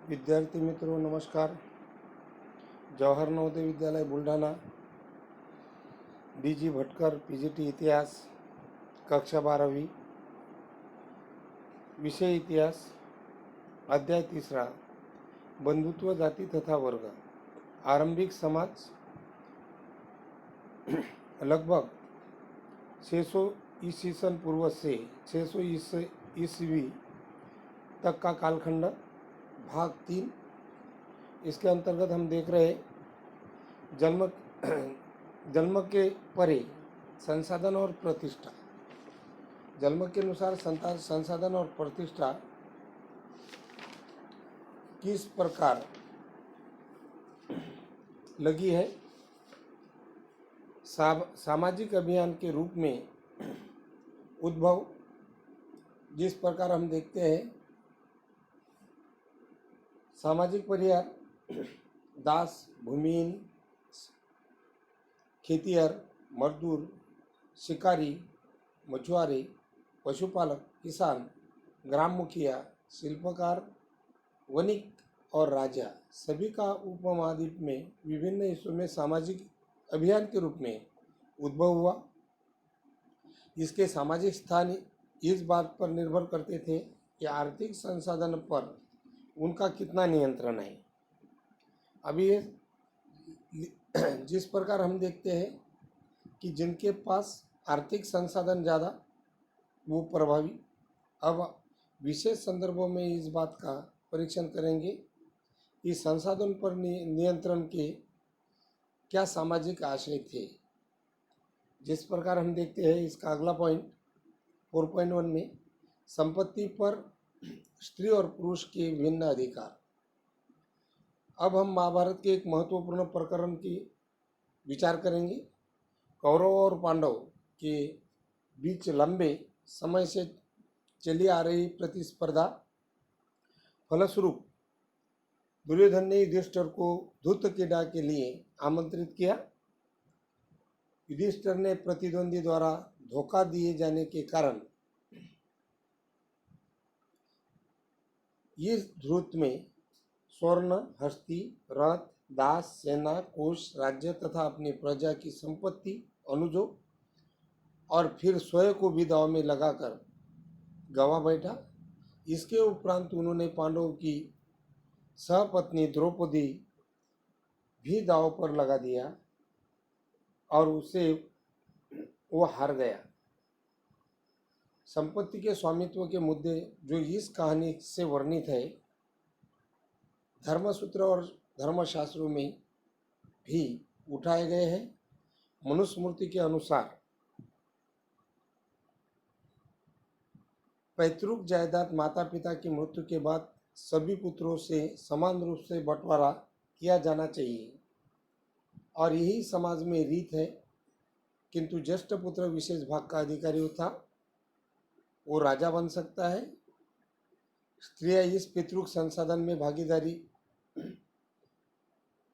विद्यार्थी मित्रों नमस्कार। जवाहर नवोदय विद्यालय बुलढाणा, डी.जी. भटकर, पीजीटी इतिहास, कक्षा 12वीं, विषय इतिहास, अध्याय 3, बंधुत्व, जाति तथा वर्ग। आरंभिक समाज लगभग 600 ईस्वी सन पूर्व से 600 ईस्वी तक का कालखंड, भाग 3। इसके अंतर्गत हम देख रहे जन्म के परे संसाधन और प्रतिष्ठा। जन्म के अनुसार संसाधन और प्रतिष्ठा किस प्रकार लगी है। सामाजिक अभियान के रूप में उद्भव जिस प्रकार हम देखते हैं, सामाजिक परिवार दास, भूमिहीन, खेतिहर, मजदूर, शिकारी, मछुआरे, पशुपालक, किसान, ग्राम मुखिया, शिल्पकार, वणिक और राजा सभी का उपमहाद्वीप में विभिन्न हिस्सों में सामाजिक अभियान के रूप में उद्भव हुआ। इसके सामाजिक स्थान इस बात पर निर्भर करते थे कि आर्थिक संसाधन पर उनका कितना नियंत्रण है। अभी जिस प्रकार हम देखते हैं कि जिनके पास आर्थिक संसाधन ज़्यादा वो प्रभावी। अब विशेष संदर्भों में इस बात का परीक्षण करेंगे कि संसाधन पर नियंत्रण के क्या सामाजिक आशय थे। जिस प्रकार हम देखते हैं, इसका अगला पॉइंट 4.1 में संपत्ति पर स्त्री और पुरुष के भिन्न अधिकार। अब हम महाभारत के एक महत्वपूर्ण प्रकरण की विचार करेंगे। कौरव और पांडव के बीच लंबे समय से चली आ रही प्रतिस्पर्धा फलस्वरूप दुर्योधन ने युधिष्ठिर को धूर्त क्रीड़ा के लिए आमंत्रित किया। युधिष्ठिर ने प्रतिद्वंदी द्वारा धोखा दिए जाने के कारण इस धूर्त में स्वर्ण, हस्ती, रथ, दास, सेना, कोष, राज्य तथा अपनी प्रजा की संपत्ति, अनुजों और फिर स्वयं को भी दांव में लगाकर गवा बैठा। इसके उपरांत उन्होंने पांडवों की सहपत्नी द्रौपदी भी दांव पर लगा दिया और उसे वो हार गया। संपत्ति के स्वामित्व के मुद्दे जो इस कहानी से वर्णित है, धर्मसूत्र और धर्मशास्त्रों में भी उठाए गए हैं। मनुस्मृति के अनुसार पैतृक जायदाद माता पिता की मृत्यु के बाद सभी पुत्रों से समान रूप से बंटवारा किया जाना चाहिए और यही समाज में रीत है। किंतु ज्येष्ठ पुत्र विशेष भाग का अधिकारी था, वो राजा बन सकता है। स्त्रियां इस पितृक संसाधन में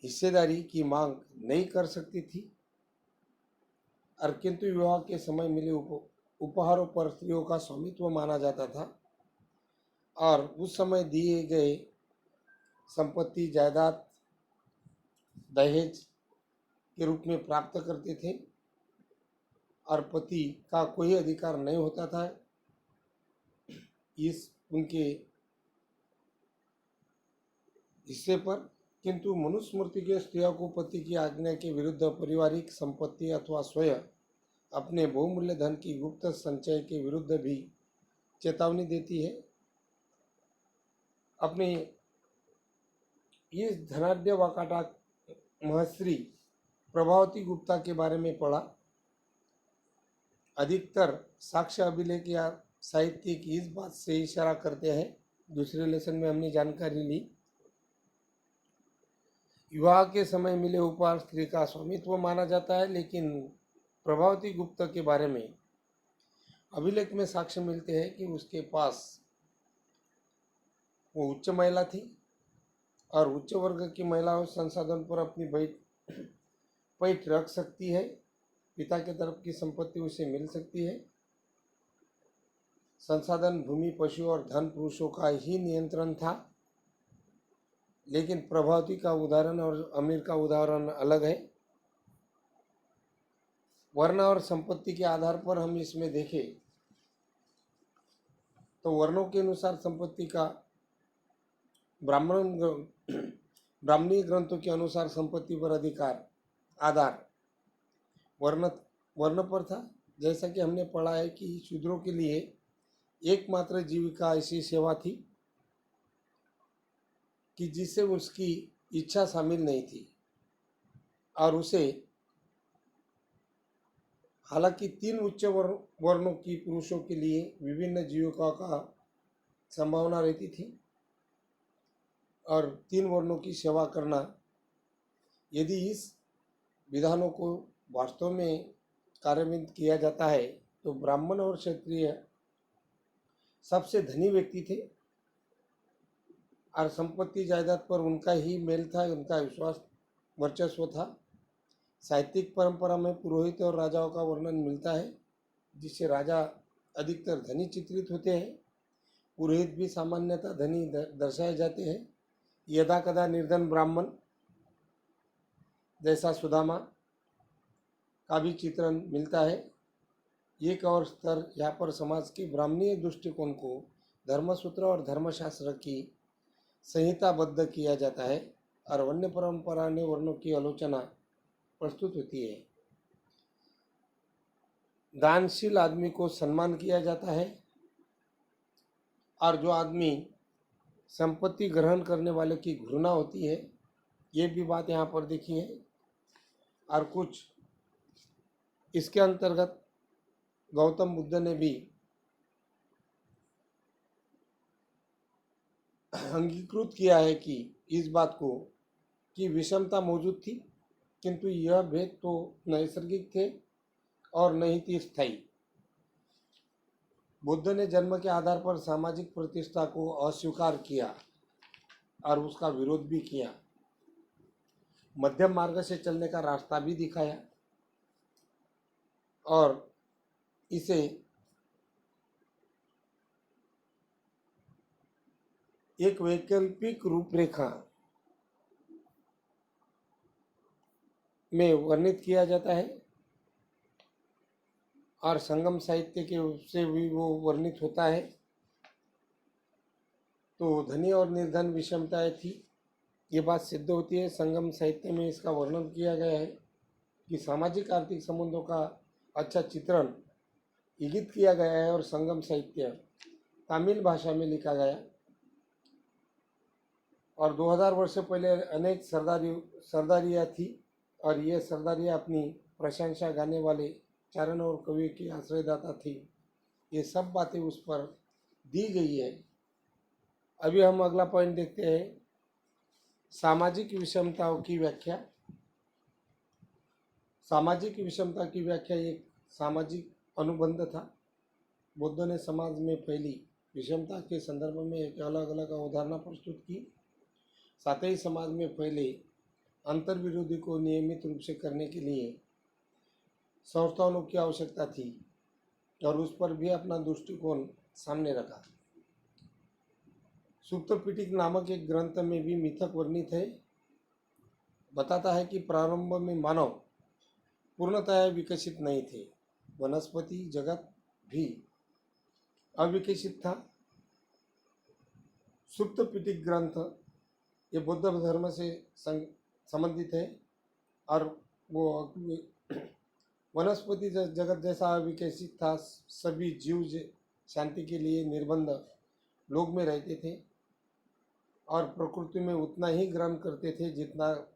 हिस्सेदारी की मांग नहीं कर सकती थी और किंतु विवाह के समय मिले उपहारों पर स्त्रियों का स्वामित्व माना जाता था और उस समय दिए गए संपत्ति जायदाद दहेज के रूप में प्राप्त करते थे और पति का कोई अधिकार नहीं होता था इस उनके हिस्से पर। किंतु मनुस्मृति के स्त्रियों को पति की आज्ञा के विरुद्ध पारिवारिक संपत्ति अथवा स्वयं अपने बहुमूल्य धन की गुप्त संचय के विरुद्ध भी चेतावनी देती है। अपने इस धनाढ्य वाकाटा महर्षि प्रभावती गुप्ता के बारे में पढ़ा। अधिकतर साक्ष्य अभिलेख या साहित्यिक इस बात से इशारा करते हैं, दूसरे लेसन में हमने जानकारी ली, विवाह के समय मिले उपहार स्त्री का स्वामित्व माना जाता है। लेकिन प्रभावती गुप्ता के बारे में अभिलेख में साक्ष्य मिलते हैं कि उसके पास वो उच्च महिला थी और उच्च वर्ग की महिलाओं संसाधन पर अपनी पैठ रख सकती है। पिता के तरफ की संपत्ति उसे मिल सकती है। संसाधन, भूमि, पशु और धन पुरुषों का ही नियंत्रण था। लेकिन प्रभावती का उदाहरण और अमीर का उदाहरण अलग है। वर्ण और संपत्ति के आधार पर हम इसमें देखें तो वर्णों के अनुसार संपत्ति का ब्राह्मणीय ग्रंथों के अनुसार संपत्ति पर अधिकार आधार वर्ण वर्ण पर था। जैसा कि हमने पढ़ा है कि शूद्रों के लिए एकमात्र जीविका ऐसी सेवा थी कि जिससे उसकी इच्छा शामिल नहीं थी और उसे हालांकि 3 उच्च वर्णों की पुरुषों के लिए विभिन्न जीविका का संभावना रहती थी और 3 वर्णों की सेवा करना, यदि इस विधानों को वास्तव में कार्यान्वित किया जाता है तो ब्राह्मण और क्षत्रिय सबसे धनी व्यक्ति थे और संपत्ति जायदाद पर उनका ही मेल था, उनका विश्वास वर्चस्व था। साहित्यिक परंपरा में पुरोहित और राजाओं का वर्णन मिलता है, जिससे राजा अधिकतर धनी चित्रित होते हैं। पुरोहित भी सामान्यतः धनी दर्शाए जाते हैं। यदा कदा निर्धन ब्राह्मण जैसा सुदामा का भी चित्रण मिलता है। एक और स्तर यहाँ पर समाज के ब्राह्मणीय दृष्टिकोण को धर्मसूत्र और धर्मशास्त्र की संहिताबद्ध किया जाता है और वन्य परंपरा ने वर्णों की आलोचना प्रस्तुत होती है। दानशील आदमी को सम्मान किया जाता है और जो आदमी संपत्ति ग्रहण करने वाले की घृणा होती है, ये भी बात यहाँ पर देखी है। और कुछ इसके अंतर्गत गौतम बुद्ध ने भी अंगीकृत किया है कि इस बात को कि विषमता मौजूद थी, किंतु यह भेद तो नैसर्गिक थे और नहीं थी स्थायी। बुद्ध ने जन्म के आधार पर सामाजिक प्रतिष्ठा को अस्वीकार किया और उसका विरोध भी किया। मध्यम मार्ग से चलने का रास्ता भी दिखाया और इसे एक वैकल्पिक रूपरेखा में वर्णित किया जाता है और संगम साहित्य के से भी वो वर्णित होता है। तो धनी और निर्धन विषमताएं थी, ये बात सिद्ध होती है। संगम साहित्य में इसका वर्णन किया गया है कि सामाजिक आर्थिक संबंधों का अच्छा चित्रण इंगित किया गया है और संगम साहित्य तमिल भाषा में लिखा गया और 2000 वर्ष पहले अनेक सरदारियाँ थी और ये सरदारियाँ अपनी प्रशंसा गाने वाले चारण और कवि की आश्रयदाता थी। ये सब बातें उस पर दी गई है। अभी हम अगला पॉइंट देखते हैं, सामाजिक विषमताओं की व्याख्या। सामाजिक विषमता की व्याख्या एक सामाजिक अनुबंध था। बुद्ध ने समाज में फैली विषमता के संदर्भ में एक अलग अलग अवधारणा प्रस्तुत की। साथ ही समाज में फैले अंतर विरोधी को नियमित रूप से करने के लिए संस्थानों की आवश्यकता थी और उस पर भी अपना दृष्टिकोण सामने रखा। सुप्त पिटक नामक एक ग्रंथ में भी मिथक वर्णित है। बताता है कि प्रारंभ में मानव पूर्णतः विकसित नहीं थे, वनस्पति जगत भी अविकसित था। सुप्त पिटक ग्रंथ ये बौद्ध धर्म से संबंधित है और वो वनस्पति जगत जैसा विकसित था। सभी जीव शांति के लिए निर्बंध लोक में रहते थे और प्रकृति में उतना ही ग्रहण करते थे जितना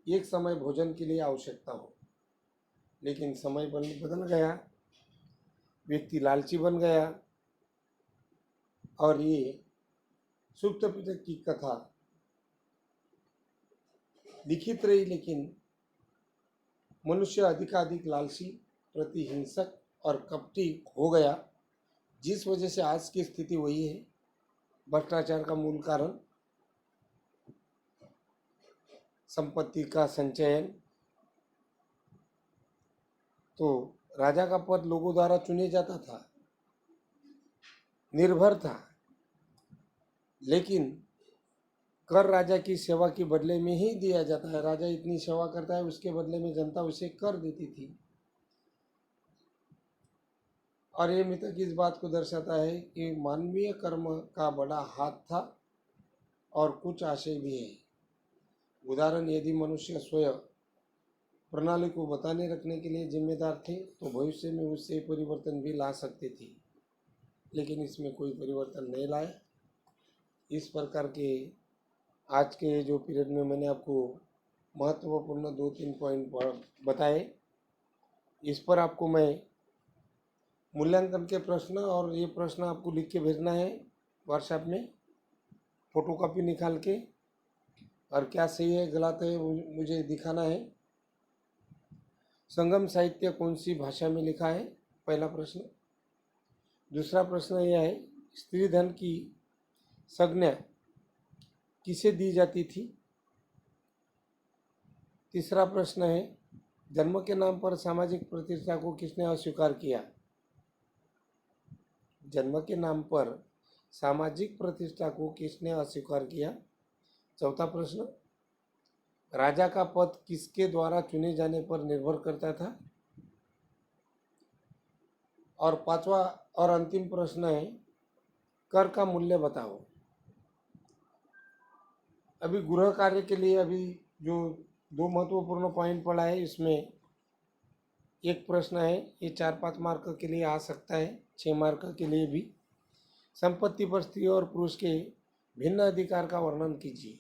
एक समय भोजन के लिए आवश्यकता हो। लेकिन समय बदल गया, व्यक्ति लालची बन गया और ये सुप्त पिटक की कथा लिखित रही, लेकिन मनुष्य अधिकाधिक लालची, प्रतिहिंसक और कपटी हो गया, जिस वजह से आज की स्थिति वही है। भ्रष्टाचार का मूल कारण संपत्ति का संचयन। तो राजा का पद लोगों द्वारा चुने जाता था, निर्भर था, लेकिन कर राजा की सेवा के बदले में ही दिया जाता है। राजा इतनी सेवा करता है, उसके बदले में जनता उसे कर देती थी। और ये मिथक इस बात को दर्शाता है कि मानवीय कर्म का बड़ा हाथ था और कुछ आशय भी है। उदाहरण, यदि मनुष्य स्वयं प्रणाली को बताने रखने के लिए जिम्मेदार थे तो भविष्य में उससे परिवर्तन भी ला सकते थे, लेकिन इसमें कोई परिवर्तन नहीं लाया। इस प्रकार के आज के जो पीरियड में मैंने आपको महत्वपूर्ण 2-3 पॉइंट बताए, इस पर आपको मैं मूल्यांकन के प्रश्न और ये प्रश्न आपको लिख के भेजना है व्हाट्सएप में, फोटोकॉपी निकाल के, और क्या सही है गलत है मुझे दिखाना है। संगम साहित्य कौन सी भाषा में लिखा है, पहला प्रश्न। दूसरा प्रश्न यह है, स्त्री धन की संज्ञा किसे दी जाती थी। तीसरा प्रश्न है, जन्म के नाम पर सामाजिक प्रतिष्ठा को किसने अस्वीकार किया। जन्म के नाम पर सामाजिक प्रतिष्ठा को किसने अस्वीकार किया। चौथा प्रश्न, राजा का पद किसके द्वारा चुने जाने पर निर्भर करता था। और पांचवा और अंतिम प्रश्न है, कर का मूल्य बताओ। अभी गृह कार्य के लिए अभी जो 2 महत्वपूर्ण पॉइंट पढ़ा है, इसमें एक प्रश्न है, ये 4-5 मार्क के लिए आ सकता है, 6 मार्क के लिए भी। संपत्ति पर स्त्री और पुरुष के भिन्न अधिकार का वर्णन कीजिए।